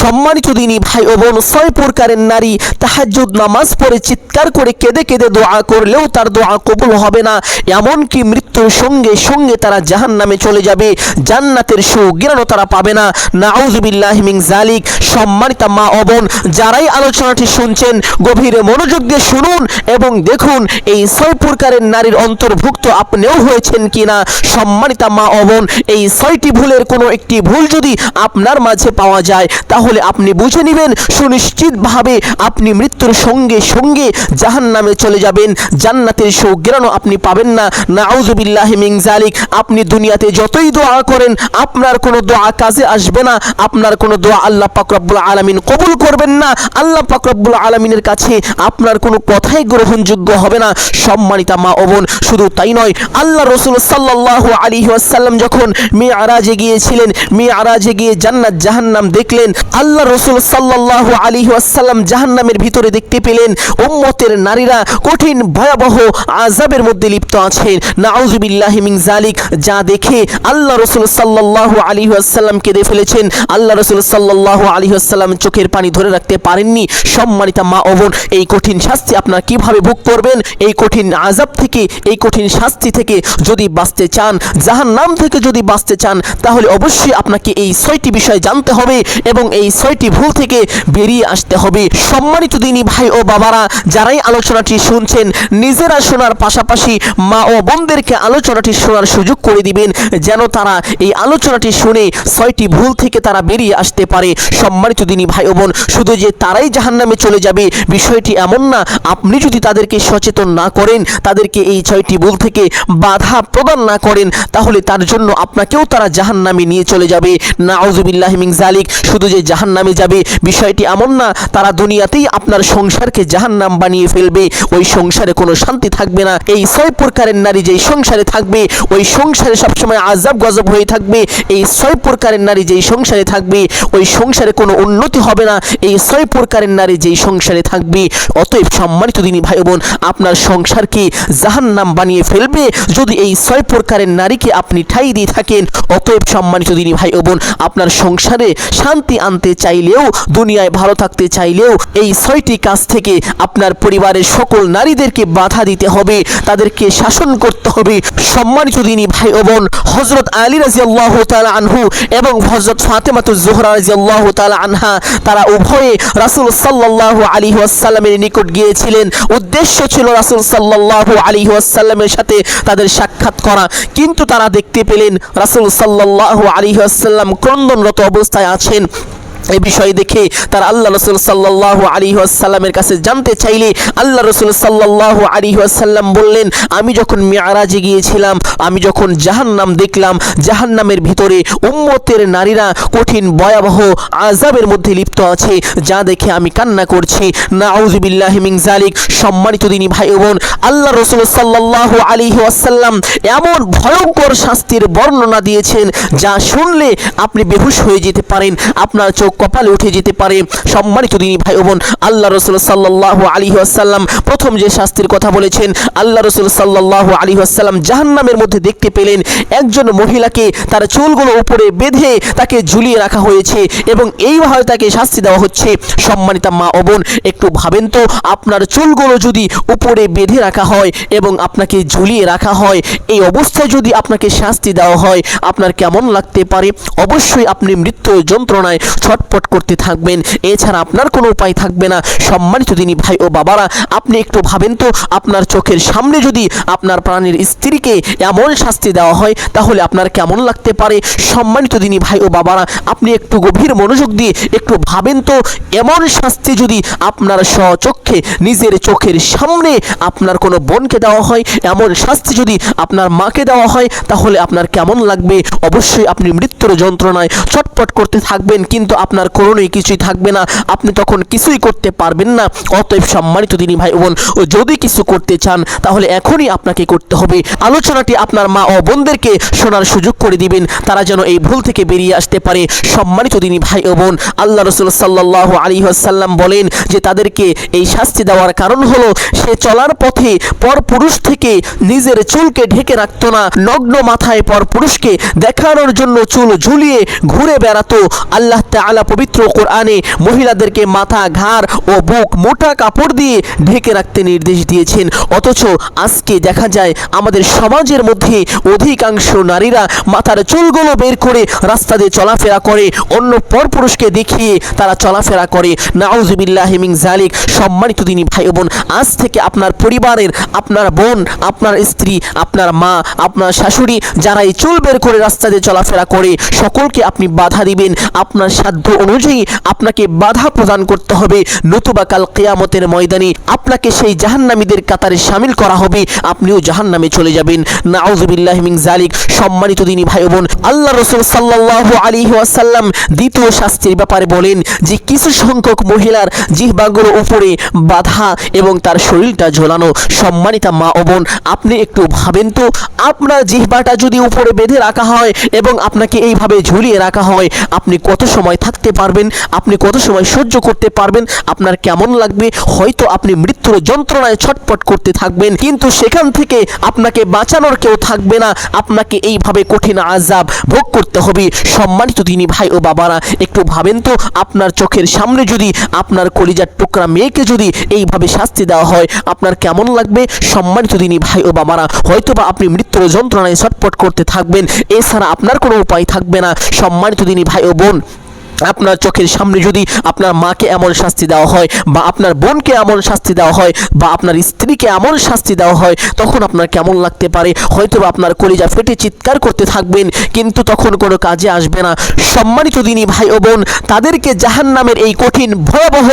সম্মানিত দিনী ভাই ও বোন, 6 প্রকারের নারী তাহাজ্জুদ নামাজ পড়ে চিৎকার করে কেঁদে কেঁদে দোয়া করলেও তার দোয়া কবুল হবে না, এমনকি মৃত্যুর সঙ্গে সঙ্গে তারা জাহান্নামে চলে যাবে, জান্নাতের সুগ্রাণও তারা পাবে না। নাউযুবিল্লাহি মিন যালিক। সম্মানিত মা ও বোন, যারাই আলোচনাটি শুনছেন গভীরে মনোযোগ দিয়ে শুনুন এবং দেখুন এই 6 প্রকারের নারীর অন্তর্ভুক্ত আপনিও হয়েছেন কিনা। সম্মানিত মা ও বোন, এই 6টি ভুলের কোনো একটি ভুল যদি আপনার মাঝে পাওয়া যায় তাহলে আপনি বুঝে নেবেন সুনিশ্চিতভাবে আপনি মৃত্যুর সঙ্গে সঙ্গে জাহান্নামে চলে যাবেন, জান্নাতের সুগ্রাণও আপনি পাবেন না। নাউযুবিল্লাহি মিন যালিক। আপনি দুনিয়াতে যতই দোয়া করেন আপনার কোনো দোয়া কাজে আসবে না, আপনার কোনো দোয়া আল্লাহ পাক রব্বুল আলামিন কবুল করবেন না, আল্লাহ পাক রব্বুল আলামিনের কাছে আপনার কোনো কথাই গ্রহণযোগ্য হবে না। সম্মানিতা মা ও বোন, শুধু তাই নয়, আল্লাহ রাসূল সাল্লাল্লাহু আলাইহি ওয়াসাল্লাম যখন মিরাজে গিয়েছিলেন, মিরাজে গিয়ে জান্নাত জাহান্নাম দেখলেন, আল্লাহ রাসূল সাল্লাল্লাহু আলাইহি ওয়াসাল্লাম জাহান্নামের ভিতরে দেখতে পেলেন উম্মতের নারীরা কঠিন ভয়াবহ আযাবের মধ্যে লিপ্ত আছেন। নাউযুবিল্লাহি মিন যালিক। যা দেখে আল্লাহ রাসূল সাল্লাল্লাহু আলাইহি ওয়াসাল্লাম কেঁদে ফেলেছেন, আল্লাহ রাসূল সাল্লাল্লাহু আলাইহি ওয়াসাল্লাম চোখের পানি ধরে রাখতে পারেননি। সম্মানিতা মা ও বোন, এই কঠিন শাস্তি আপনারা কিভাবে ভোগ করবেন, এই কঠিন আযাব থেকে, এই কঠিন শাস্তি থেকে যদি বাঁচতে চান, জাহান্নাম থেকে যদি বাঁচতে চান, তাহলে অবশ্যই আপনাকে এই 6টি বিষয় জানতে হবে এবং এই 6টি ভুল থেকে বেরিয়ে আসতে হবে। সম্মানিত দিনী ভাই ও বাবারা, যারাই আলোচনাটি শুনছেন নিজেরা শোনার পাশাপাশি মা ও বোনদেরকে আলোচনাটি শোনার সুযোগ করে দিবেন, যেন তারা এই আলোচনাটি শুনে 6টি ভুল থেকে তারা বেরিয়ে আসতে পারে। সম্মানিত দিনী ভাই ও বোন, শুধু যে তারাই জাহান্নামে চলে যাবে বিষয়টি এমন না। আপনি যদি তাদেরকে সচেতন না করেন, তাদেরকে এই 6টি ভুল থেকে বাধা প্রদান না করেন, তাহলে তার জন্য আপনাকেও তারা জাহান্নামে নিয়ে চলে যাবে। নাউযুবিল্লাহি মিন যালিক। শুধু যে জাহান্নামে যাবে বিষয়টি এমন না, তারা দুনিয়াতেই আপনার সংসারকে জাহান্নাম বানিয়ে ফেলবে, ওই সংসারে কোনো শান্তি থাকবে না। এই 6 প্রকারের নারী যেই সংসারে থাকবে ওই সংসারে সবসময় আযাব গজব হয়ে থাকবে। এই 6 প্রকারের নারী যেই সংসারে থাকবে ওই সংসারে কোনো উন্নতি হবে না। এই 6 প্রকারের নারী যেই সংসারে থাকবে, অতএব সম্মানিত দিনী ভাই বোন, আপনার সংসারকে জাহান্নাম বানিয়ে ফেলবে যদি এই 6 প্রকারের নারীকে আপনি ঠাঁই দিয়ে থাকেন। অতএব সম্মানিত দিনী ভাই বোন, আপনার সংসারে শান্তি আনতে চাইলেও, দুনিয়ায় ভালো থাকতে চাইলেও এই 6টি কাজ থেকে আপনার পরিবারের সকল নারীদেরকে বাধা দিতে হবে, তাদেরকে শাসন করতে হবে। সম্মানিত দিনী ভাই ও বোন, হযরত আলী রাদিয়াল্লাহু তাআলা আনহু এবং হযরত ফাতেমাতুজ জোহরা রাদিয়াল্লাহু তাআলা আনহা, তারা উভয়ে রাসূল সাল্লাল্লাহু আলাইহি ওয়াসাল্লামের নিকট গিয়েছিলেন। উদ্দেশ্য ছিল রাসূল সাল্লাল্লাহু আলাইহি ওয়াসাল্লামের সাথে তাদের সাক্ষাৎ করা, কিন্তু তারা দেখতে পেলেন রাসূল সাল্লাল্লাহু আলাইহি ওয়াসাল্লাম ক্রন্দনরত অবস্থায় আছেন। এই বিষয় দেখে তারা আল্লাহ রাসূল সাল্লাল্লাহু আলাইহি ওয়াসাল্লামের কাছে জানতে চাইলে আল্লাহ রাসূল সাল্লাল্লাহু আলাইহি ওয়াসাল্লাম বললেন, আমি যখন মিরাজে গিয়েছিলাম, আমি যখন জাহান্নাম দেখলাম, জাহান্নামের ভিতরে উম্মতের নারীরা কঠিন ভয়াবহ আযাবের মধ্যে লিপ্ত আছে, যা দেখে আমি কান্না করছি। নাউযুবিল্লাহি মিন যালিক। সম্মানিত দিনী ভাই ও বোন, আল্লাহ রাসূল সাল্লাল্লাহু আলাইহি ওয়াসাল্লাম এমন ভয়ঙ্কর শাস্তির বর্ণনা দিয়েছেন যা শুনলে আপনি বেহুশ হয়ে যেতে পারেন, আপনার চোখ কপালে উঠে যেতে পারে। সম্মানিত দিনী ভাই ও বোন, আল্লাহ রাসূল সাল্লাল্লাহু আলাইহি ওয়াসাল্লাম প্রথম যে শাস্তির কথা বলেছেন, আল্লাহ রাসূল সাল্লাল্লাহু আলাইহি ওয়াসাল্লাম জাহান্নামের মধ্যে দেখতে পেলেন একজন মহিলাকে তার চুলগুলো উপরে বেঁধে তাকে ঝুলিয়ে রাখা হয়েছে এবং এইভাবে তাকে শাস্তি দেওয়া হচ্ছে। সম্মানিতা মা ও বোন, একটু ভাবেন তো, আপনার চুলগুলো যদি উপরে বেঁধে রাখা হয় এবং আপনাকে ঝুলিয়ে রাখা হয়, এই অবস্থায় যদি আপনাকে শাস্তি দেওয়া হয় আপনার কেমন লাগতে পারে? অবশ্যই আপনি মৃত্যুর যন্ত্রণায় ছটপট করতে থাকবেন, এছাড়া আপনার কোনো উপায় থাকবে না। সম্মানিত দিনী ভাই ও বাবারা, আপনি একটু ভাবেন তো, আপনার চোখের সামনে যদি আপনার প্রাণের স্ত্রীকে এমন শাস্তি দেওয়া হয় তাহলে আপনার কেমন লাগতে পারে? সম্মানিত দিনী ভাই ও বাবারা, আপনি একটু গভীর মনোযোগ দিয়ে একটু ভাবেন তো, এমন শাস্তি যদি আপনার স্বচক্ষে নিজের চোখের সামনে আপনার কোনো বোনকে দেওয়া হয়, এমন শাস্তি যদি আপনার মাকে দেওয়া হয়, তাহলে আপনার কেমন লাগবে? অবশ্যই আপনি মৃত্যুর যন্ত্রণায় ছটপট করতে থাকবেন, কিন্তু আপনার করণীয় কিছুই থাকবে না, আপনি তখন কিছুই করতে পারবেন না। অতএব সম্মানিত দিনী ভাই বোন, যদি কিছু করতে চান তাহলে এখনই আপনাকে করতে হবে। আলোচনাটি আপনার মা ও বোনদেরকে শোনার সুযোগ করে দিবেন, তারা যেন এই ভুল থেকে বেরিয়ে আসতে পারে। সম্মানিত দিনী ভাই ও বোন, আল্লাহ রাসূল সাল্লাল্লাহু আলাইহি ওয়াসাল্লাম বলেন যে তাদেরকে এই শাস্তি দেওয়ার কারণ হলো সে চলার পথে পরপুরুষ থেকে নিজের চুলকে ঢেকে রাখতো না, নগ্ন মাথায় পরপুরুষকে দেখানোর জন্য চুল ঝুলিয়ে ঘুরে বেড়াতো। আল্লাহ তাআলা আল্লাহ পবিত্র কোরআনে মহিলাদেরকে মাথা, ঘাড় ও বুক মোটা কাপড় দিয়ে ঢেকে রাখতে নির্দেশ দিয়েছেন। অথচ আজকে দেখা যায় আমাদের সমাজের মধ্যে অধিকাংশ নারীরা মাথার চুলগুলো বের করে রাস্তা দিয়ে চলাফেরা করে, অন্য পরপুরুষকে দেখিয়ে তারা চলাফেরা করে। নাউযুবিল্লাহি মিন যালিক। সম্মানিত দিনী ভাই বোন, আজ থেকে আপনার পরিবারের, আপনার বোন, আপনার স্ত্রী, আপনার মা, আপনার শাশুড়ি যারা এই চুল বের করে রাস্তা দিয়ে চলাফেরা করে, সকলকে আপনি বাধা দিবেন। আপনার সাধ্য অনুযায়ী আপনাকে বাধা প্রদান করতে হবে, নতুবা কাল কিয়ামতের ময়দানে আপনাকে সেই জাহান্নামীদের কাতারে শামিল করা হবে, আপনিও জাহান্নামে চলে যাবেন। নাউযুবিল্লাহি মিন যালিক। সম্মানিত দিনী ভাই বোন, আল্লাহ রাসূল সাল্লাল্লাহু আলাইহি ওয়াসাল্লাম দ্বিতীয় শাস্তির ব্যাপারে বলেন যে কিছু সংখ্যক মহিলার জিহ্বাগুলো উপরে বাঁধা এবং তার শরীরটা ঝোলানো। সম্মানিতা মা ও বোন, আপনি একটু ভাবেন তো, আপনার জিহ্বাটা যদি উপরে বেঁধে রাখা হয় এবং আপনাকে এইভাবে ঝুলিয়ে রাখা হয়, আপনি কত সময় থাকতে পারবেন? আপনি কত সময় সহ্য করতে পারবেন? আপনার কেমন লাগবে? হয়তো আপনি মৃত্যুর যন্ত্রণায় ছটফট করতে থাকবেন, কিন্তু সেখান থেকে আপনাকে বাঁচানোর কেউ থাকবে না, আপনাকে এইভাবে কঠিন আযাব ভোগ করতে হবে। সম্মানিত দিনী ভাই ও বাবারা, একটু ভাবেন তো, আপনার চোখের সামনে যদি আপনার কলিজার টুকরা মেয়েকে যদি এইভাবে শাস্তি দেওয়া হয়, আপনার কেমন লাগবে? সম্মানিত দিনী ভাই ও বাবারা, হয়তোবা আপনি মৃত্যুর যন্ত্রণায় ছটফট করতে থাকবেন, এছাড়া আপনার কোনো উপায় থাকবে না। সম্মানিত দিনী ভাই ও বোন, আপনার চোখের সামনে যদি আপনার মাকে এমন শাস্তি দেওয়া হয়, বা আপনার বোনকে এমন শাস্তি দেওয়া হয়, বা আপনার স্ত্রীকে এমন শাস্তি দেওয়া হয়, তখন আপনার কেমন লাগতে পারে? হয়তো আপনার কলিজা ফেটে চিৎকার করতে থাকবেন, কিন্তু তখন কোনো কাজে আসবে না। সম্মানিত দিনী ভাই ও বোন, তাদেরকে জাহান্নামের এই কঠিন ভয়াবহ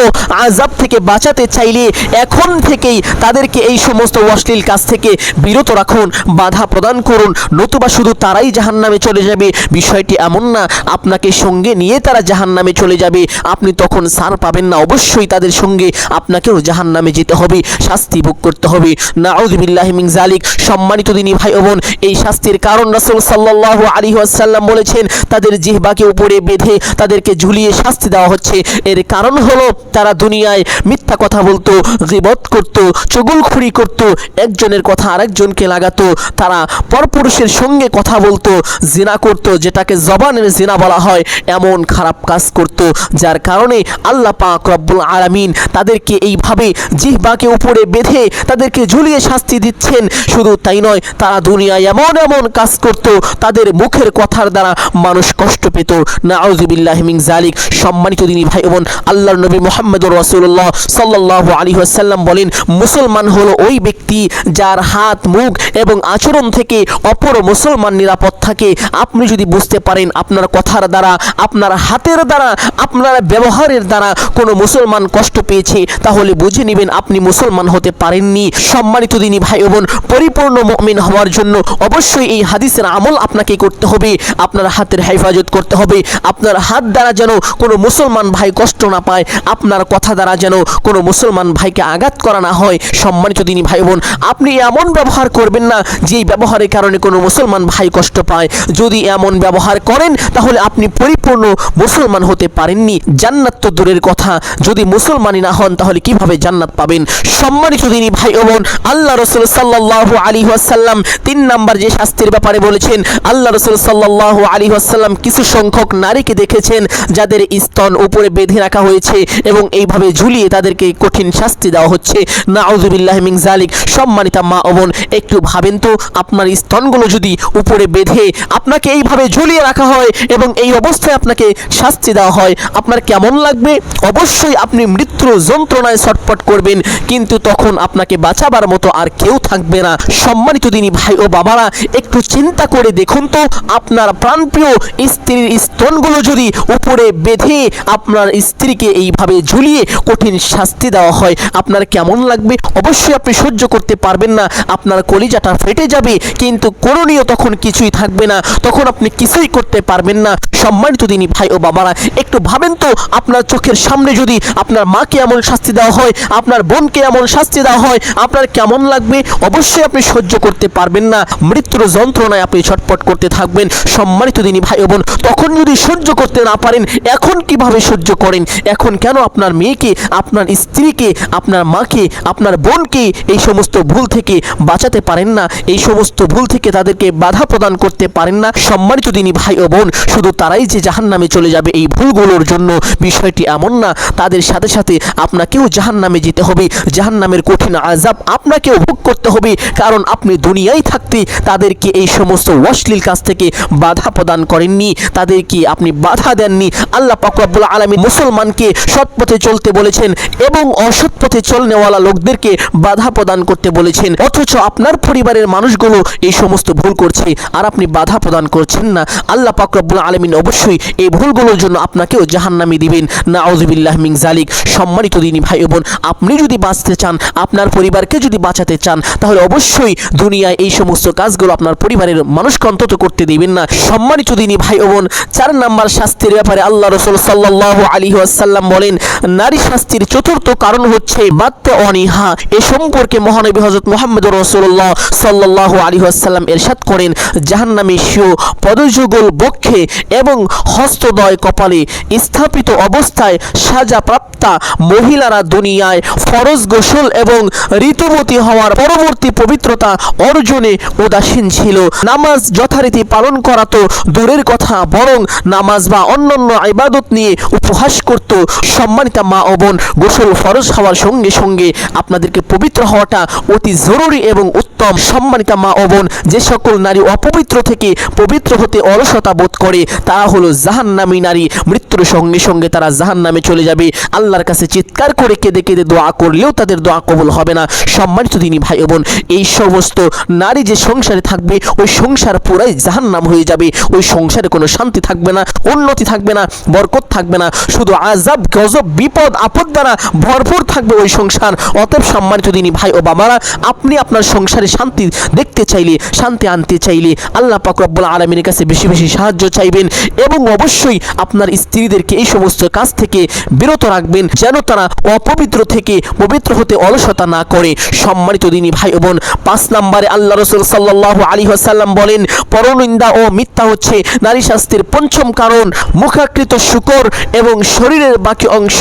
আযাব থেকে বাঁচাতে চাইলে এখন থেকেই তাদেরকে এই সমস্ত অশ্লীল কাজ থেকে বিরত রাখুন, বাধা প্রদান করুন, নতুবা শুধু তারাই জাহান্নামে চলে যাবে। বিষয়টি এমন না আপনাকে সঙ্গে নিয়ে তারা জাহান্নামে চলে যাবে, আপনি তখন ছাড় পাবেন না, অবশ্যই তাদের সঙ্গে আপনাকেও জাহান্নামে যেতে হবে, শাস্তি ভোগ করতে হবে। নাউযুবিল্লাহি মিন যালিক। সম্মানিত দিনী ভাই ও বোন, এই শাস্তির কারণ রাসূল সাল্লাল্লাহু আলাইহি ওয়াসাল্লাম বলেছেন তাদের জিহ্বাকে উপরে বেঁধে তাদেরকে ঝুলিয়ে শাস্তি দেওয়া হচ্ছে। এর কারণ হলো তারা দুনিয়ায় মিথ্যা কথা বলতো, গীবত করত, চুগলখড়ি করত, একজনের কথা আরেকজনকে লাগাতো, তারা পরপুরুষের সঙ্গে কথা বলতো, জিনা করত, যেটাকে জবানের জিনা বলা হয়, এমন খারাপ কাজ করত, যার কারণে আল্লাহ পাক রব্বুল আলামিন তাদেরকে এইভাবে জিহ্বাকে উপরে বেঁধে তাদেরকে ঝুলিয়ে শাস্তি দিচ্ছেন। শুধু তাই নয়, তারা দুনিয়ায় এমন এমন কাজ করত, তাদের মুখের কথার দ্বারা মানুষ কষ্ট পেত। নাউযুবিল্লাহি মিন যালিক। সম্মানিত দিনী ভাই বোন, আল্লাহর নবী মুহাম্মদুর রাসূলুল্লাহ সাল্লাল্লাহু আলাইহি ওয়াসাল্লাম বলেন, মুসলমান হলো ওই ব্যক্তি যার হাত, মুখ এবং আচরণ থেকে অপর মুসলমান নিরাপদ থাকে। আপনি যদি বুঝতে পারেন আপনার কথার দ্বারা, আপনার হাতের দ্বারা, আপনার ব্যবহারের দ্বারা কোনো মুসলমান কষ্ট পেয়েছে, তাহলে বুঝে নেবেন আপনি মুসলমান হতে পারেননি। সম্মানিত দিনী ভাই বোন, পরিপূর্ণ মুমিন হওয়ার জন্য অবশ্যই এই হাদিসের আমল আপনাকে করতে হবে। আপনার হাতের হেফাজত করতে হবে, আপনার হাত দ্বারা যেন কোনো মুসলমান ভাই কষ্ট না পায়, আপনার কথা দ্বারা যেন কোনো মুসলমান ভাইকে আঘাত করা না হয়। সম্মানিত দিনী ভাই বোন, আপনি এমন ব্যবহার করবেন না যেই ব্যবহারের কারণে কোনো মুসলমান ভাই কষ্ট পায়। যদি এমন ব্যবহার করেন তাহলে আপনি পরিপূর্ণ মুসলমান হতে পারেননি। জান্নাত তো দূরের কথা, যদি মুসলমানই না হন তাহলে কিভাবে জান্নাত পাবেন? সম্মানিত দিনী ভাই ও বোন, আল্লাহ রাসূল সাল্লাল্লাহু আলাইহি ওয়াসাল্লাম 3 নাম্বার যে শাস্তির ব্যাপারে বলেছেন, আল্লাহ রাসূল সাল্লাল্লাহু আলাইহি ওয়াসাল্লাম কিছু সংখ্যক নারীকে দেখেছেন যাদের স্তন উপরে বেঁধে রাখা হয়েছে এবং এইভাবে ঝুলিয়ে তাদেরকে কঠিন শাস্তি দেওয়া হচ্ছে। নাউযুবিল্লাহি মিন যালিক। সম্মানিতা মা ও বোন, একটু ভাবেন তো, আপনার স্তনগুলো যদি উপরে বেঁধে আপনাকে এইভাবে ঝুলিয়ে রাখা হয় এবং এই অবস্থায় আপনাকে শাস্তি দেওয়া হয়, আপনার কেমন লাগবে? অবশ্যই আপনি মৃত্যুর যন্ত্রণায় ছটফট করবেন, কিন্তু তখন আপনাকে বাঁচাবার মতো আর কেউ থাকবে না। সম্মানিত দিনী ভাই ও বাবারা, একটু চিন্তা করে দেখুন তো, আপনার প্রাণপ্রিয় স্ত্রীর স্তনগুলো যদি উপরে বেঁধে আপনার স্ত্রীকে এইভাবে ঝুলিয়ে কঠিন শাস্তি দেওয়া হয়, আপনার কেমন লাগবে? অবশ্যই আপনি সহ্য করতে পারবেন না, আপনার কলিজাটা ফেটে যাবে, কিন্তু করণীয় তখন কিছুই থাকবে না, তখন আপনি কিছুই করতে পারবেন না। সম্মানিত দিনী ভাই ও বাবারা, একটু ভাবেন তো, আপনার চোখের সামনে যদি আপনার মাকে এমন শাস্তি দেওয়া হয়, আপনার বোনকে এমন শাস্তি দেওয়া হয়, আপনার কেমন লাগবে? অবশ্যই আপনি সহ্য করতে পারবেন না, মৃত্যুর যন্ত্রণায় আপনি ছটফট করতে থাকবেন। সম্মানিত দিনী ভাই ও বোন, তখন যদি সহ্য করতে না পারেন, এখন কিভাবে সহ্য করেন? এখন কেন আপনার মেয়েকে, আপনার স্ত্রীকে, আপনার মাকে, আপনার বোনকে এই সমস্ত ভুল থেকে বাঁচাতে পারেন না? এই সমস্ত ভুল থেকে তাদেরকে বাধা প্রদান করতে পারেন না? সম্মানিত দিনী ভাই ও বোন, শুধু তারাই যে জাহান্নামে চলে যাবে হবে এই ভুলগুলোর জন্য। বিষয়টি এমন না তাদের সাথে সাথে আপনাকেও জাহান্নামে যেতে হবে, জাহান্নামের কঠিন আযাব আপনাকেও ভোগ করতে হবে, কারণ আপনি দুনিয়ায় থাকতে তাদেরকে এই সমস্ত অশ্লীল কাজ থেকে বাধা প্রদান করেননি, তাদেরকে আপনি বাধা দেননি। আল্লাহ পাক রব্বুল আলামিন মুসলমানকে সৎ পথে চলতে বলেছেন এবং অসৎ পথে চলনেওয়ালা লোকদেরকে বাধা প্রদান করতে বলেছেন, অথচ আপনার পরিবারের মানুষগুলো এই সমস্ত ভুল করছে আর আপনি বাধা প্রদান করছেন না। আল্লাহ পাক রব্বুল আলামিন অবশ্যই এই ভুলগুলোর জন্য আপনাকেও জাহান্নামে দিবেন। নাউযুবিল্লাহ মিন যালিক। সম্মানিত দিনী ভাই বোন, আপনি যদি বাঁচতে চান, আপনার পরিবারকে যদি বাঁচাতে চান, তাহলে অবশ্যই দুনিয়ায় এই সমস্ত কাজগুলো আপনার পরিবারের মানুষকে অন্তত করতে দিবেন না। সম্মানিত দিনী ভাই বোন, 4 নাম্বার শাস্তির ব্যাপারে আল্লাহ রাসূল সাল্লাল্লাহু আলাইহি ওয়াসাল্লাম বলেন, নারী শাস্তির চতুর্থ কারণ হচ্ছে বাত্তা অনিহা। এ সম্পর্কে মহানবী হযরত মুহাম্মদুর রাসূলুল্লাহ সাল্লাল্লাহু আলাইহি ওয়াসাল্লাম ইরশাদ করেন, জাহান্নামী শিও পদযুগল বক্ষে এবং হস্তদ্বয় কপালে স্থাপিত অবস্থায় সাজাপ্রাপ্তা মহিলারা দুনিয়ায় ফরজ গোসল এবং ঋতুমতী হওয়ার পরবর্তী পবিত্রতা অর্জনে উদাসীন ছিল। নামাজ যথারীতি পালন করা তো দূরের কথা, বরং নামাজ বা অন্যান্য ইবাদত নিয়ে উপহাস করত। সম্মানিতা মা ও বোন, গোসল ফরজ হওয়ার সঙ্গে সঙ্গে আপনাদেরকে পবিত্র হওয়াটা অতি জরুরি এবং উত্তম। সম্মানিতা মা ও বোন, যে সকল নারী অপবিত্র থেকে পবিত্র হতে অলসতা বোধ করে তারা হলো জাহান্নামী নারী। মৃত্যুর সঙ্গে সঙ্গে তারা জাহান্নামে চলে যাবে। আল্লাহর কাছে চিৎকার করে কেঁদে কেঁদে দোয়া করলেও তাদের দোয়া কবুল হবে না। সম্মানিত দিনী ভাই বোন, এই সমস্ত নারী যে সংসারে থাকবে ওই সংসার পুরাই জাহান্নাম হয়ে যাবে। ওই সংসারে কোনো শান্তি থাকবে না, উন্নতি থাকবে না, বরকত থাকবে না, শুধু আযাব গজব বিপদ আপদ দ্বারা ভরপুর থাকবে ওই সংসার। অতএব সম্মানিত দিনী ভাই ও বাবারা, আপনি আপনার সংসারে শান্তি দেখতে চাইলে, শান্তি আনতে চাইলে আল্লাহ পাক রব্বুল আলামিনের কাছে বেশি বেশি সাহায্য চাইবেন এবং অবশ্যই আপনার স্ত্রীদেরকে এই সমস্ত কাজ থেকে বিরত রাখবেন, যেন তারা অপবিত্র থেকে পবিত্র হতে অলসতা না করে। সম্মানিত দিনী ভাই বোন, 5 নম্বরে আল্লাহ রাসূল সাল্লাল্লাহু আলাইহি ওয়াসাল্লাম বলেন, পরনিন্দা ও মিথ্যা হচ্ছে নারী শাস্তির পঞ্চম কারণ। মুখাকৃত শূকর এবং শরীরের বাকি অংশ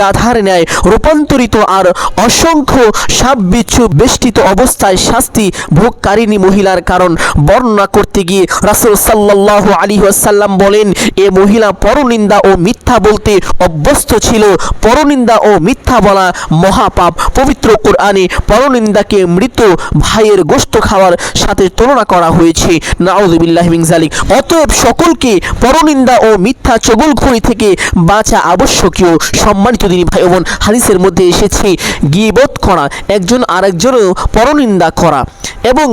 গাধার ন্যায় রূপান্তরিত আর অসংখ্য সাপ বিচ্ছু বেষ্টিত অবস্থায় শাস্তি ভোগকারিণী মহিলার কারণ বর্ণনা করতে গিয়ে রাসূল সাল্লাল্লাহু আলাইহি ওয়াসাল্লাম বলেন, এ মহিলা পরনিন্দা ও মিথ্যা বলতে অভ্যস্ত ছিল। পরনিন্দা ও মিথ্যা বলা মহাপাপ। পবিত্র কোরআনে পরনিন্দাকে মৃত ভাইয়ের গোশত খাওয়ার সাথে তুলনা করা হয়েছে। নাউযুবিল্লাহি মিন যালিক। অতএব সকলকে পরনিন্দা ও মিথ্যা চগলখড়ি থেকে বাঁচা আবশ্যকীয়। সম্মানিত দিনী ভাই বোন, হাদিসের মধ্যে এসেছে গীবত করা, একজন আরেকজনের পরনিন্দা করা এবং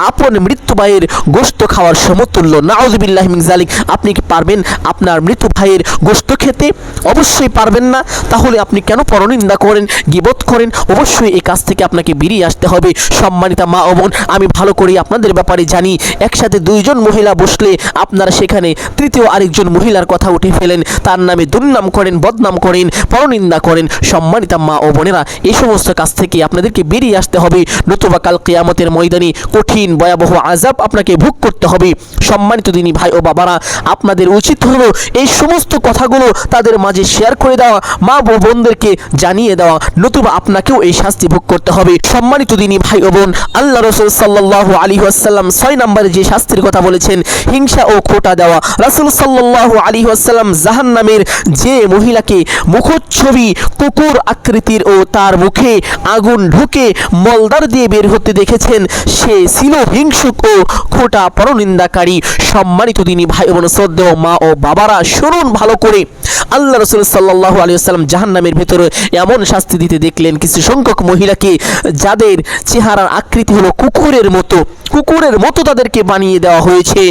আপন মৃত্যু ভাইয়ের গোশত খাওয়ার সমতুল্য। নাউযুবিল্লাহি মিন যালিক। আপনি কি পারবেন আপনার মৃত ভাইয়ের গোশত খেতে? অবশ্যই পারবেন না। তাহলে আপনি কেন পরনিন্দা করেন, গীবত করেন? অবশ্যই এই কাজ থেকে আপনাকে বেরিয়ে আসতে হবে। সম্মানিতা মা ও বোন, আমি ভালো করে আপনাদের ব্যাপারে জানি। একসাথে 2 জন মহিলা বসলে আপনারা সেখানে তৃতীয় আরেকজন মহিলার কথা উঠে ফেলেন, তার নামে দুর্নাম করেন, বদনাম করেন, পরনিন্দা করেন। সম্মানিতা মা ও বোনেরা, এই সমস্ত কাজ থেকে আপনাদেরকে বেরিয়ে আসতে হবে, নতুবা কাল কিয়ামতের ময়দানে কঠিন ভয়াবহ আযাব আপনাকে ভোগ করতে হবে। সম্মানিত দিনী ভাই ও বাবারা, আপনাদের উচিত হলো এই সমস্ত কথাগুলো তাদের মাঝে শেয়ার করে দেওয়া, মা ও বোনদেরকে জানিয়ে দেওয়া, নতুবা আপনাকেও এই শাস্তি ভোগ করতে হবে। সম্মানিত দিনী ভাই ও বোন, আল্লাহ রাসূল সাল্লাল্লাহু আলাইহি ওয়াসাল্লাম 6 নম্বরে যে শাস্তির কথা বলেছেন, হিংসা ও খোঁটা দেওয়া। রাসূল সাল্লাল্লাহু আলাইহি ওয়াসাল্লাম জাহান্নামের যে মহিলাকে মুখচ্ছবি কুকুর আকৃতির ও তার মুখে আগুন ঢুকে মলদার দিয়ে বের হতে দেখেছেন, সে ছিল হিংসুক ও খোঁটা পরনিন্দাকারী। সম্মানিত দিনী ভাই বোন, শ্রদ্ধেয় মা ও বাবারা, শুনুন ভালো করে। আল্লাহ রাসূল সাল্লাল্লাহু আলাইহি ওয়াসাল্লাম জাহান্নামের ভিতরে এমন শাস্তি দিতে দেখলেন কিছু সংখ্যক মহিলাকে, যাদের চেহারার আকৃতি হলো কুকুরের মতো তাদেরকে বানিয়ে দেওয়া হয়েছে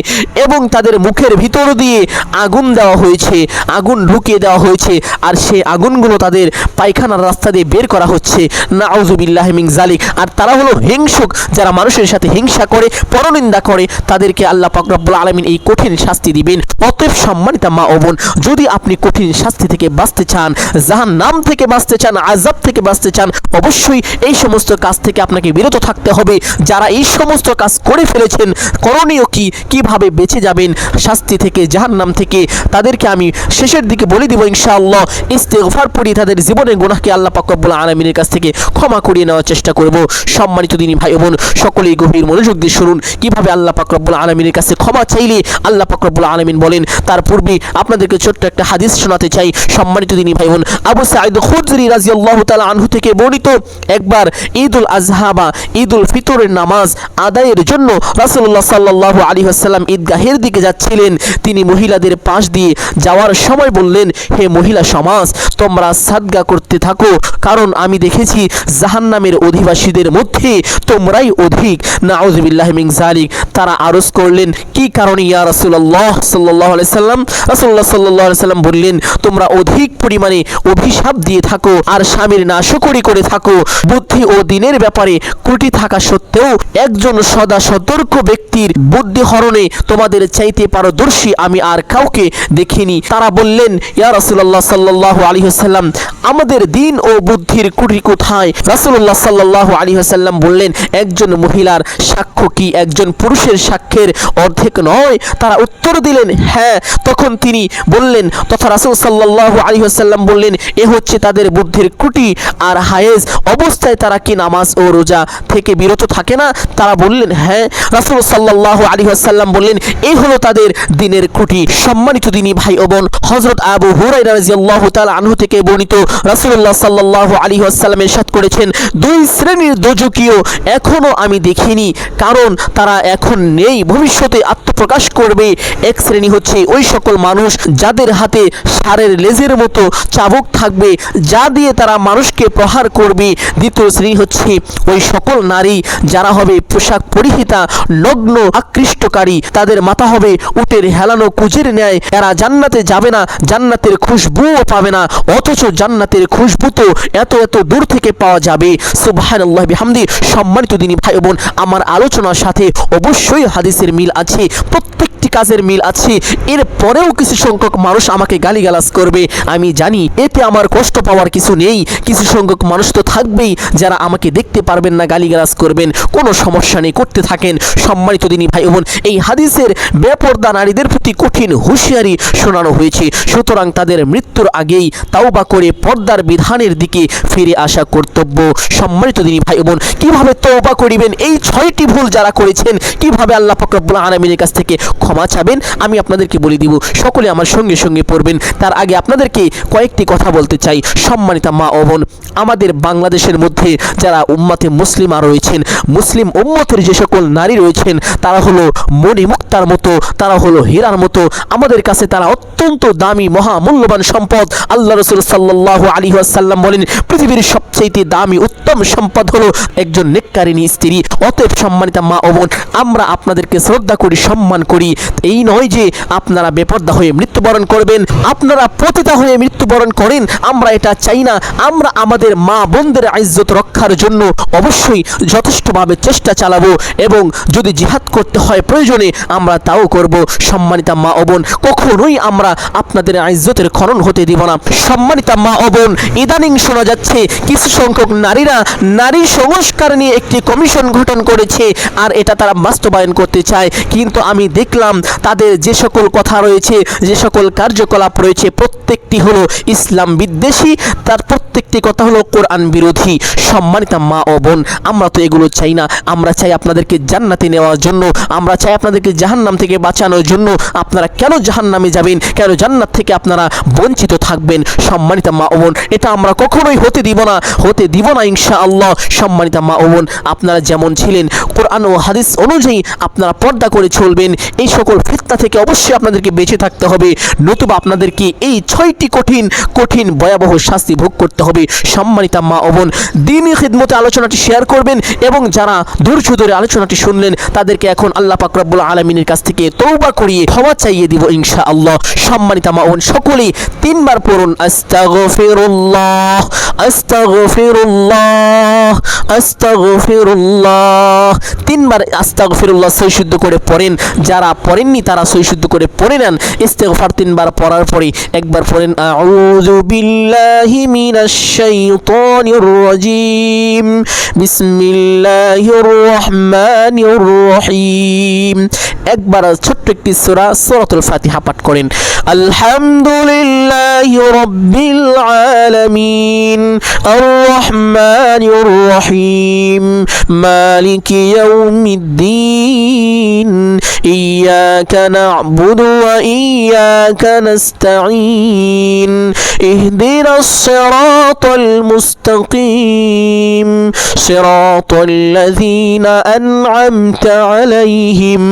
এবং তাদের মুখের ভিতর দিয়ে আগুন দেওয়া হয়েছে, আগুন ঢুকিয়ে দেওয়া হয়েছে, আর সেই আগুনগুলো তাদের পায়খানার রাস্তা দিয়ে বের করা হচ্ছে। নাউযুবিল্লাহি মিন যালিক। আর তারা হলো হিংসুক, যারা মানুষের সাথে হিংসা করে, পরনিন্দা করে, তাদেরকে আল্লাহ পাক রব্বুল আলামিন এই কঠিন শাস্তি দিবেন। অতএব সম্মানিতা মা ও বোন, যদি আপনি কঠিন শাস্তি থেকে বাঁচতে চান, জাহান্নাম থেকে বাঁচতে চান, আযাব থেকে বাঁচতে চান, অবশ্যই এই সমস্ত কাজ থেকে আপনাকে বিরত থাকতে হবে। যারা এই সমস্ত কাজ করে ফেলেছেন, করণীয় কি, কিভাবে বেঁচে যাবেন শাস্তি থেকে, জাহান্নাম থেকে, তাদেরকে আমি শেষের দিকে বলে দিব ইনশাআল্লাহ। ইস্তেগফার পড়ি তাদের জীবনের গুনাহকে আল্লাহ পাক রব্বুল আলামিনের কাছ থেকে ক্ষমা করিয়ে নেওয়ার চেষ্টা করব। সম্মানিত দিনী ভাই বোন, সকলেই গভীর মনোযোগ দিয়ে শুনুন কিভাবে আল্লাহ পাক রব্বুল আলামিনের কাছে ক্ষমা চাইলে আল্লাহ পাক রব্বুল আলামিন বলেন। তার পূর্বে আপনাদেরকে ছোট্ট একটা হাদিস শোনাতে চাই। সম্মানিত দিনী ভাই বোন, আবু সাঈদ খুদরি রাদিয়াল্লাহু তাআলা আনহু থেকে বর্ণিত, একবার ঈদুল আযহা বা ঈদুল ফিতরের নামাজ আদায়ের জন্য রাসূলুল্লাহ সাল্লাল্লাহু আলাইহি ওয়াসাল্লাম ঈদগাহের দিকে যাচ্ছিলেন। তিনি মহিলাদের পাশ দিয়ে যাওয়ার সময় বললেন, হে মহিলা সমাজ, তোমরা সাদকা করতে থাকো, কারণ আমি দেখেছি জাহান্নামের অধিবাসীদের মধ্যে তোমরাই অধিক। নাউযুবিল্লাহি মিন যালিক। তারা আরজ করলেন, কি কারণে ইয়া রাসূলুল্লাহ সাল্লাল্লাহু আলাইহি সাল্লাম? রাসূলুল্লাহ সাল্লাল্লাহু আলাইহি সাল্লাম বললেন, তোমরা অধিক পরিমাণে অভিশাপ দিয়ে থাকো আর স্বামীর নাশকরি করে থাকো। বুদ্ধি ও দিনের ব্যাপারে ত্রুটি থাকা সত্ত্বেও একজন সদা সতর্ক ব্যক্তির বুদ্ধি হরণে তোমাদের চাইতে পারদর্শী আমি আর কাউকে দেখিনি। তারা বললেন, ইয়া রাসূলুল্লাহ সাল্লাল্লাহু আলাইহি ওয়াসাল্লাম, আমাদের দিন ও বুদ্ধির ত্রুটি কোথায়? রাসূলুল্লাহ সাল্লাল্লাহু আলাইহি ওয়াসাল্লাম বললেন, একজন মহিলার সাক্ষ্য কি একজন পুরুষের সাক্ষ্যের অর্ধেক নয়? তারা উত্তর দিলেন, হ্যাঁ। তখন তিনি বললেন, তথা রাসূল সাল্লাল্লাহু আলাইহি ওয়াসাল্লাম বললেন, এ হচ্ছে তাদের বুদ্ধির ত্রুটি। আর হায়েজ অবস্থায় তারা কি নামাজ ও রোজা থেকে বিরত থাকে না? তারা বললেন, হ্যাঁ। রাসূল সাল্লাল্লাহু আলাইহি ওয়াসাল্লাম বললেন, এই হলো তাদের দিনের ত্রুটি। সম্মানিত দিনী ভাই ও বোন, হযরত আবু হুরায়রা রাদিয়াল্লাহু তাআলা আনহু থেকে বর্ণিত, রাসূলুল্লাহ সাল্লাল্লাহু আলাইহি ওয়াসাল্লাম ইরশাদ করেছেন, দুই শ্রেণীর দোজখীয় এখনো আমি দেখিনি, কারণ তারা এখন নেই, ভবিষ্যতে আত্মপ্রকাশ করবে। এক শ্রেণী হচ্ছে ওই সকল মানুষ যাদের হাতে ষাঁড়ের লেজের মতো চাবুক থাকবে, যা দিয়ে তারা মানুষকে প্রহার করবে। দ্বিতীয় শ্রেণী হচ্ছে ওই সকল নারী যারা হবে পোশাক পরিহিতা, নগ্ন, আকৃষ্টকারী, তাদের মাথা হবে উটের হেলানো কুজের ন্যায়। এরা জান্নাতে যাবে না, জান্নাতের খুশবুও পাবে না, অথচ জান্নাতের খুশবু তো এত এত দূর থেকে পাওয়া যাবে। সুবহানাল্লাহ বিহামদি। সম্মানিত দিনী ভাই বোন, আমার আলোচনার সাথে অবশ্যই হাদিসের মিল আছে, প্রত্যেকটি কাজের মিল আছে। এর পরেও কিছু সংখ্যক মানুষ আমাকে গালিগালাজ করবে, আমি জানি, এতে আমার কষ্ট পাওয়ার কিছু নেই। কিছু সংখ্যক মানুষ তো থাকবেই যারা আমাকে দেখতে পারবেন না, গালিগালাজ করবেন, কোনো সমস্যা নেই, করতে থাকেন। সম্মানিত দিনী ভাই বোন, এই হাদিসের বেপরদা নারীদের প্রতি কঠিন হুঁশিয়ারি শোনানো হয়েছে। সুতরাং তাদের মৃত্যুর আগেই তাওবা করে পর্দার বিধানের দিকে ফিরে আসা কর্তব্য। সম্মানিত দিনী ভাই বোন, কিভাবে তওবা করিবেন? এই 6টি ভুল যারা করেছেন, কিভাবে আল্লাহ পাক রব্বুল আলামিনের কাছ থেকে ক্ষমা চাবেন আমি আপনাদেরকে বলে দিব। সকলে আমার সঙ্গে সঙ্গে পড়বেন। তার আগে আপনাদেরকে কয়েকটি কথা বলতে চাই। সম্মানিতা মা ও বোন, আমাদের বাংলাদেশের মধ্যে যারা উম্মতে মুসলিমা রয়েছেন, মুসলিম উম্মতের যে সকল নারী রয়েছেন, তারা হলো মণিমুক্তার মতো, তারা হলো হীরার মতো। আমাদের কাছে তারা অত্যন্ত দামি, মহামূল্যবান সম্পদ। আল্লাহ রাসূল সাল্লাল্লাহু আলাইহি ওয়াসাল্লাম বলেন, পৃথিবীর সবচেয়ে দামি উত্তম সম্পদ হলো একজন নেককারিনী স্ত্রী। অতএব সম্মানিতা মা ও বোন, আমরা আপনাদেরকে শ্রদ্ধা করি, সম্মান করি। এই নয় যে আপনারা বেপরদা হয়ে মৃত্যুবরণ করবেন, আপনারা পতিতা হয়ে মৃত্যুবরণ করেন, আমরা এটা চাই না। আমরা আমাদের মা বোনদের ইজ্জত রক্ষার জন্য অবশ্যই যথেষ্টভাবে চেষ্টা চালাবো, এবং যদি জিহাদ করতে হয় প্রয়োজনে আমরা তাও করব। সম্মানিতা মা ও বোন, কখনোই আমরা আপনাদের ইজ্জতের খনন হতে দিব না। সম্মানিতা মা ও বোন, ইদানিং শোনা যাচ্ছে কিছু সংখ্যক নারীরা নারী সংস্কার নিয়ে একটি কমিশন গঠন করেছে, আর এটা তারা বাস্তবায়ন করতে চায়। কিন্তু আমি দেখলাম তাদের যে সকল কথা রয়েছে, যে সকল কার্যকলাপ রয়েছে, প্রত্যেকটি হলো ইসলাম বিদ্বেষী, তার প্রত্যেকটি কথা হলো কোরআন বিরোধী। সম্মানিতা মা ও বোন, আমরা তো এগুলো চাই না। আমরা চাই আপনাদেরকে জান্নাতে নেওয়ার জন্য, আমরা চাই আপনাদেরকে জাহান্নাম থেকে বাঁচানোর জন্য। আপনারা কেন জাহান্নামে যাবেন? কেন জান্নাত থেকে আপনারা বঞ্চিত থাকবেন? সম্মানিতা মা ও বোন, এটা আমরা কখনোই হতে দিব না, হতে দিব না ইনশাআল্লাহ। সম্মানিতা মা ও বোন, আপনারা যেমন ছিলেন কোরআন ও হাদিস অনুযায়ী আপনারা পর্দা করে চলবেন। এই সকল ফিতনা থেকে অবশ্যই আপনাদেরকে বেঁচে থাকতে হবে, নতুবা আপনাদেরকে এই 6টি কঠিন কঠিন ভয়াবহ শাস্তি ভোগ করতে হবে। হবে। সম্মানিতা মা ও বোন, দ্বীনি খিদমতে আলোচনাটি শেয়ার করবেন এবং যারা ধৈর্য ধরে আলোচনাটি শুনলেন তাদেরকে এখন আল্লাহ পাক রব্বুল আলামিনের কাছ থেকে তওবা করিয়ে ক্ষমা চাইয়ে দিব ইনশাআল্লাহ। সম্মানিতা মা ও বোন, সকলেই 3 বার পড়ুন আস্তাগফিরুল্লাহ আস্তাগফিরুল্লাহ আস্তাগফিরুল্লাহ। 3 বার আস্তাগফিরুল্লাহ সহি শুদ্ধ করে পড়েন। যারা পড়েননি তারা সহি শুদ্ধ করে পড়ে নেন। ইস্তেগফার 3 বার পড়ার পরে একবার পড়েন আউযু বিল্লাহি মিনাশ শাইতানির রাজিম বিসমিল্লাহির রহমানির রহিম। একবার ছোট্ট একটি সূরা সূরাতুল ফাতিহা পাঠ করেন। আলহামদুলিল্লাহি রাব্বিল আলামিন আর রহমানির রহিম মালিকি ইয়াউমিদ্দিন ইয়্যাকা না'বুদু ওয়া ইয়্যাকা নাস্তাঈন ইহদিনাস সিরাতাল মুস্তাকিম সিরাতাল লাযীনা আন'আমতা আলাইহিম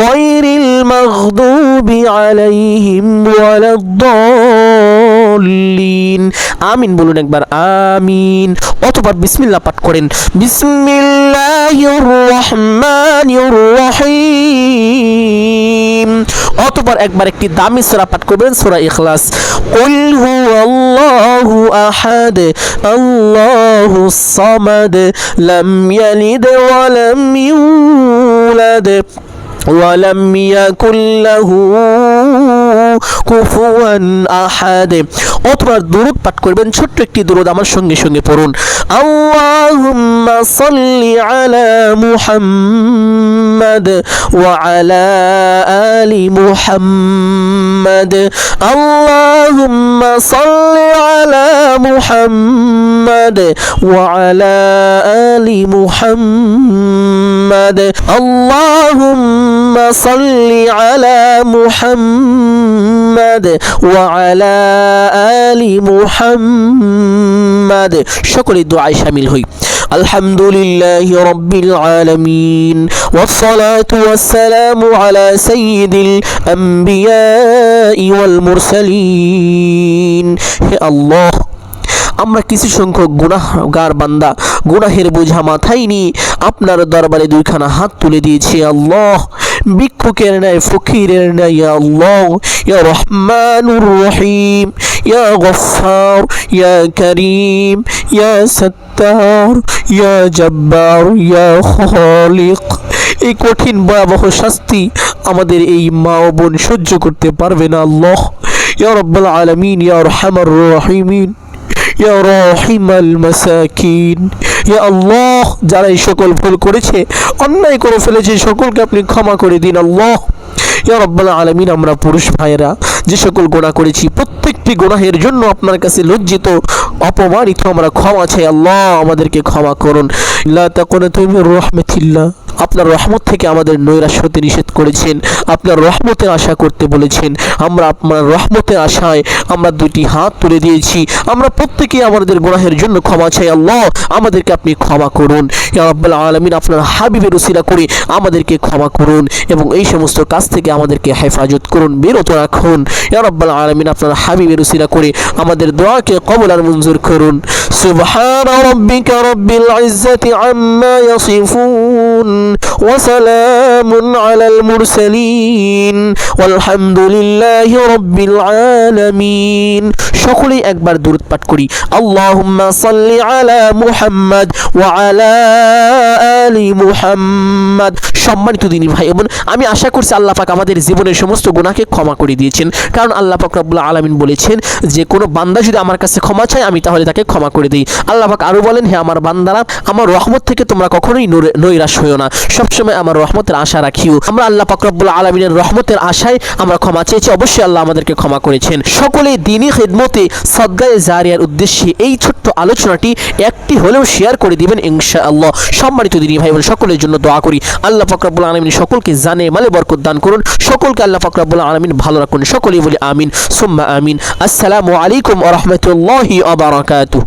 গায়রিল মাগদুবি আলাইহিম ওয়ালাদ-দাল্লিন। আমিন বলুন একবার, আমিন। অতঃপর বিসমিল্লাহ পাঠ করেন। বিসমিল্লাহির রহমানির রহিম। অতঃপর একবার একটি দামি সূরা পাঠ করবেন, সূরা ইখলাস। কুল হুয়াল্লাহু আহাদ আল্লাহুস সামাদ লাম ইয়ালিদ ওয়া লাম ইউলাদ ওয়ালাম ইয়াকুল লাহু কুফুয়ান আহাদ। অতঃপর দুরূদ পাঠ করবেন, ছোট্ট একটি দুরূদ আমার সঙ্গে সঙ্গে পড়ুন। আল্লাহুম্মা সাল্লি আলা মুহাম্মাদ ওয়া আলা আলি মুহাম্মাদ আল্লাহুম্মা সাল্লি আলা মুহাম্মাদ ওয়া আলা আলি মুহাম্মাদ আল্লাহুম্মা সাল্লি আলা মুহাম্মাদ ওয়া আলা আলি মুহাম্মাদ। সকলে দোয়ায় শামিল হই। আলহামদুলিল্লাহি রাব্বিল আলামিন ওয়াসসালাতু ওয়াসসালামু আলা সাইয়্যিদিল আমবিয়াই ওয়াল মুরসালিন। হে আল্লাহ, আমরা কিছু সংখ্যক গুনাহগার বান্দা গুনাহের বোঝা মাথায় নিয়ে আপনার দরবারে দুইখানা হাত তুলে দিয়েছি আল্লাহ, ভিক্ষুকের ন্যায় ফকিরের ন্যায়। ইয়া আল্লাহ, ইয়া রহমানুর রহিম, ইয়া গফফার, ইয়া করিম, ইয়া সত্তার, ইয়া জব্বার, ইয়া খালিক। এই কঠিন ভয়াবহ শাস্তি আমাদের এই মা ও বোন সহ্য করতে পারবে না আল্লাহ। ইয়া রাব্বুল আলামিন, ইয়া আরহামার রাহিমিন, ইয়া রাহিমাল মাসাকিন। ইয়া আল্লাহ, যারা এই সকল ভুল করেছে, অন্যায় করে ফেলেছে, সকলকে আপনি ক্ষমা করে দিন আল্লাহ। ইয়া রাব্বুল আলামিন, আমরা পুরুষ ভাইয়েরা যে সকল গুনাহ করেছি প্রত্যেকটি গুনাহের জন্য আপনার কাছে লজ্জিত অপমানিত আমরা ক্ষমা চাই আল্লাহ, আমাদেরকে ক্ষমা করুন। লা তাকুনাতু মির রাহমাতিল্লাহ, আপনার রহমত থেকে আমাদের নৈরাশ হতে নিষেধ করেছেন, আপনার রহমতের আশা করতে বলেছেন। আমরা আপনার রহমতের আশায় আমরা দুটি হাত তুলে দিয়েছি। আমরা প্রত্যেকেই আমাদের গুনাহের জন্য ক্ষমা চাই আল্লাহ, আমাদেরকে আপনি ক্ষমা করুন। ইয়া রাব্বুল আলামিন, আপনার হাবিবের উসিলা করে আমাদেরকে ক্ষমা করুন এবং এই সমস্ত কাজ থেকে আমাদেরকে হেফাজত করুন, বিরত রাখুন। ইয়া রাব্বুল আলামিন, আপনার হাবিবের উসিলা করে আমাদের দোয়াকে কবুল আর মঞ্জুর করুন। সুবহান রাব্বিকা রাব্বিল ইজ্জাতি আম্মা ইয়াসিফুন ওয়া সালামুন আলাল মুরসালিন ওয়ালহামদুলিল্লাহি রাব্বিল আলামিন। সকলেই একবার দুরূদ পাঠ করি। আল্লাহুম্মা সাল্লি আলা মুহাম্মাদ ওয়া আলা আলি মুহাম্মাদ। সম্মানিত দিনী ভাই বোন, আমি আশা করছি আল্লাহ পাক আমাদের জীবনের সমস্ত গুনাহকে ক্ষমা করে দিয়েছেন, কারণ আল্লাহ পাক রব্বুল আলামিন বলেছেন যে কোনো বান্দা যদি আমার কাছে ক্ষমা চায় আমি তাহলে তাকে ক্ষমা করে দিই। আল্লাহ পাক আরো বলেন, হে আমার বান্দারা, আমার রহমত থেকে তোমরা কখনোই নৈরাশ হইও না, সবসময় আমার রহমতের আশা রাখিও। আমরা আল্লাহ পাক রব্বুল আলামিনের রহমতের আশায় আমরা ক্ষমা চেয়েছি, অবশ্যই আল্লাহ আমাদেরকে ক্ষমা করেছেন। সকলে দ্বীনি খিদমতে সদকায়ে জারিয়ার উদ্দেশ্যে এই ছোট্ট আলোচনাটি একটি হলেও শেয়ার করে দিবেন ইনশাআল্লাহ। সম্মানিত দিনী ভাই বোন, সকলের জন্য দোয়া করি। আল্লাহ পাক রব্বুল আলামিন সকলকে জানে মালে বরকত দান করুন, সকলকে আল্লাহ পাক রব্বুল আলামিন ভালো রাখুন। সকলেই বলি আমিন সুম্মা আমিন। আসসালামু আলাইকুম ওয়া রাহমাতুল্লাহি ওয়া বারাকাতুহু।